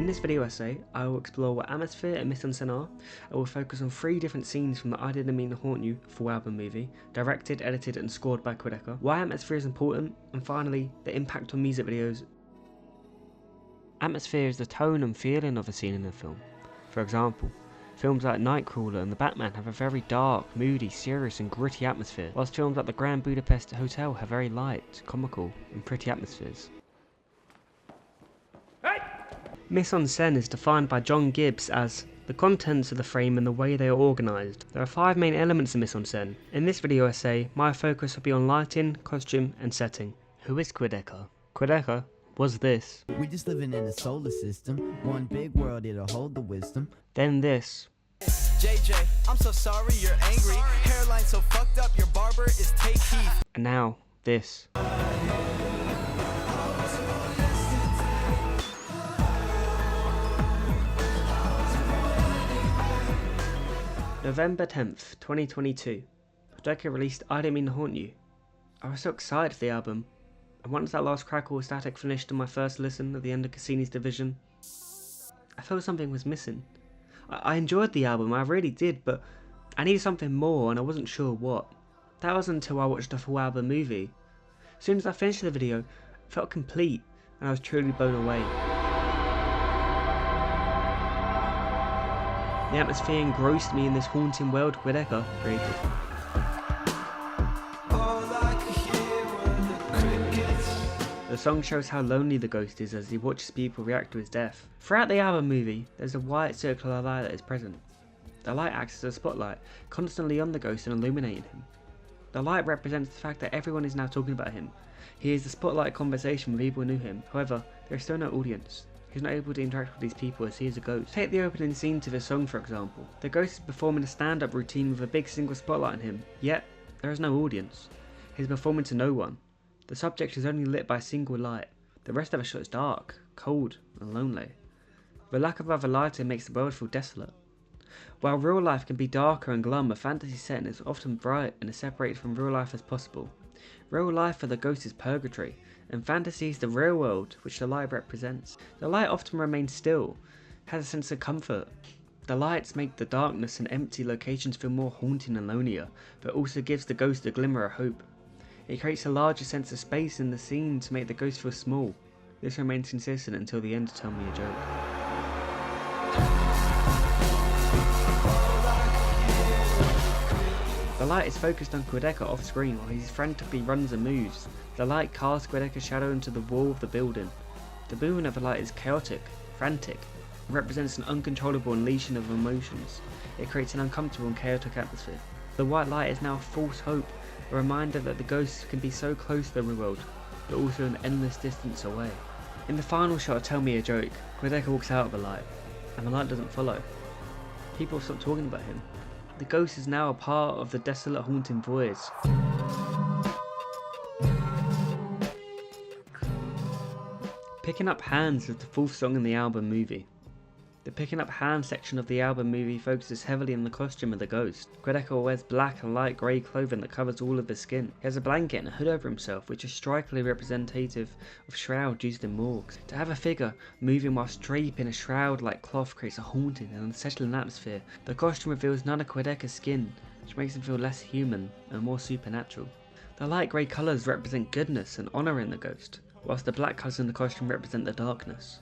In this video essay, I will explore what atmosphere and mise-en-scene are. I will focus on 3 different scenes from the I Didn't Mean to Haunt You full album movie, directed, edited and scored by Quadeca, why atmosphere is important, and finally, the impact on music videos. Atmosphere is the tone and feeling of a scene in a film. For example, films like Nightcrawler and The Batman have a very dark, moody, serious and gritty atmosphere, whilst films like The Grand Budapest Hotel have very light, comical and pretty atmospheres. Mise-en-scene is defined by John Gibbs as the contents of the frame and the way they are organised. There are 5 main elements of mise-en-scene. In this video essay, my focus will be on lighting, costume and setting. Who is Quadeca? Quadeca was this. We just living in a solar system, one big world, it'll hold the wisdom. Then this. JJ, I'm so sorry you're angry. Hairline so fucked up, your barber is take heat. And now, this. November 10th, 2022. Quadeca released I Didn't Mean to Haunt You. I was so excited for the album, and once that last crackle of static finished on my first listen at the end of Cassini's Division, I felt something was missing. I enjoyed the album, I really did, but I needed something more and I wasn't sure what. That wasn't until I watched the full album movie. As soon as I finished the video, it felt complete and I was truly blown away. The atmosphere engrossed me in this haunting world Quadeca created. The song shows how lonely the ghost is as he watches people react to his death. Throughout the album movie, there's a white circular light that is present. The light acts as a spotlight, constantly on the ghost and illuminating him. The light represents the fact that everyone is now talking about him. He is the spotlight conversation with people who knew him, however, there is still no audience. He's not able to interact with these people as he is a ghost. Take the opening scene to this song for example. The ghost is performing a stand-up routine with a big single spotlight on him, yet there is no audience. He is performing to no one. The subject is only lit by a single light. The rest of the shot is dark, cold and lonely. The lack of other lighting makes the world feel desolate. While real life can be darker and glum, a fantasy setting is often bright and as separated from real life as possible. Real life for the ghost is purgatory, and fantasy is the real world which the light represents. The light often remains still, has a sense of comfort. The lights make the darkness and empty locations feel more haunting and lonelier, but also gives the ghost a glimmer of hope. It creates a larger sense of space in the scene to make the ghost feel small. This remains consistent until the end to Tell Me a Joke. The light is focused on Quadeca off screen while he frantically runs and moves. The light casts Quadeca's shadow into the wall of the building. The movement of the light is chaotic, frantic, and represents an uncontrollable unleashing of emotions. It creates an uncomfortable and chaotic atmosphere. The white light is now a false hope, a reminder that the ghosts can be so close to the real world, but also an endless distance away. In the final shot of Tell Me a Joke, Quadeca walks out of the light, and the light doesn't follow. People stop talking about him. The ghost is now a part of the desolate haunting voids. Picking Up Hands is the 4th song in the album movie. The Picking Up Hands section of the album movie focuses heavily on the costume of the ghost. Quadeca wears black and light grey clothing that covers all of his skin. He has a blanket and a hood over himself, which is strikingly representative of shrouds used in morgues. To have a figure moving whilst draped in a shroud-like cloth creates a haunting and unsettling atmosphere. The costume reveals none of Quadeca's skin, which makes him feel less human and more supernatural. The light grey colours represent goodness and honour in the ghost, whilst the black colours in the costume represent the darkness.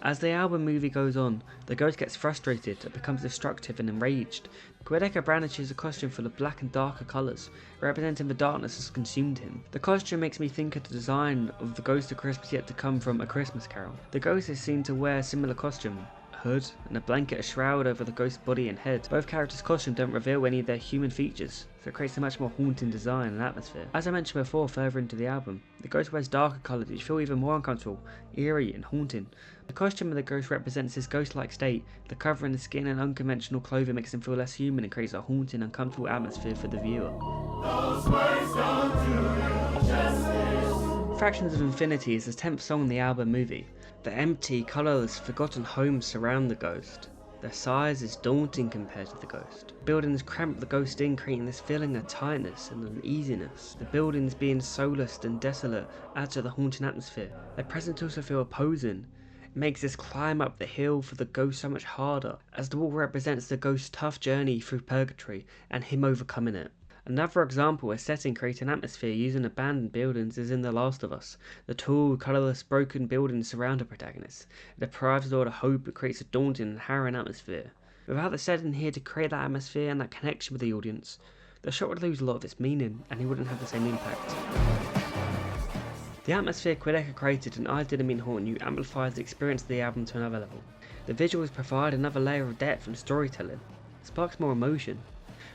As the album movie goes on, the ghost gets frustrated and becomes destructive and enraged. Quadeca brandishes a costume full of black and darker colours, representing the darkness that's consumed him. The costume makes me think of the design of the Ghost of Christmas Yet to Come from A Christmas Carol. The ghost is seen to wear a similar costume, a hood and a blanket, a shroud over the ghost's body and head. Both characters' costumes don't reveal any of their human features, so it creates a much more haunting design and atmosphere. As I mentioned before further into the album, the ghost wears darker colours which feel even more uncomfortable, eerie and haunting. The costume of the ghost represents his ghost-like state. The cover in the skin and unconventional clothing makes him feel less human and creates a haunting, uncomfortable atmosphere for the viewer. Fractions of Infinity is the 10th song in the album movie. The empty, colourless, forgotten homes surround the ghost. Their size is daunting compared to the ghost. Buildings cramp the ghost in, creating this feeling of tightness and uneasiness. The buildings being soulless and desolate add to the haunting atmosphere. Their presence also feel opposing. It makes this climb up the hill for the ghost so much harder, as the wall represents the ghost's tough journey through purgatory and him overcoming it. Another example where setting creates an atmosphere using abandoned buildings is in The Last of Us. The tall, colourless, broken buildings surround the protagonist. It deprives the world of hope, but creates a daunting and harrowing atmosphere. Without the setting here to create that atmosphere and that connection with the audience, the shot would lose a lot of its meaning, and he wouldn't have the same impact. The atmosphere Quadeca created in I Didn't Mean to Haunt You amplifies the experience of the album to another level. The visuals provide another layer of depth and storytelling, sparks more emotion.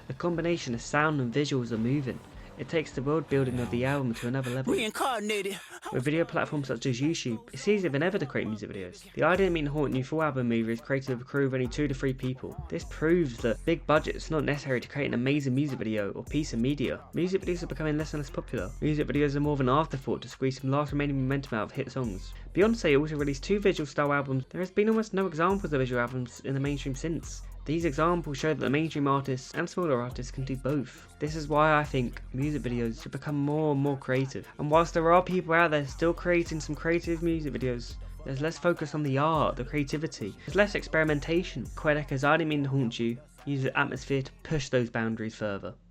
The combination of sound and visuals are moving. It takes the world building of the album to another level. Reincarnated. With video platforms such as YouTube, it's easier than ever to create music videos. The I Didn't Mean to Haunt You full album movie is created with a crew of only 2 to 3 people. This proves that big budgets are not necessary to create an amazing music video or piece of media. Music videos are becoming less and less popular. Music videos are more of an afterthought to squeeze some last remaining momentum out of hit songs. Beyonce also released 2 visual style albums. There has been almost no examples of visual albums in the mainstream since. These examples show that the mainstream artists and smaller artists can do both. This is why I think music videos should become more and more creative. And whilst there are people out there still creating some creative music videos, there's less focus on the art, the creativity. There's less experimentation. Quadeca's I Didn't Mean to Haunt You uses atmosphere to push those boundaries further.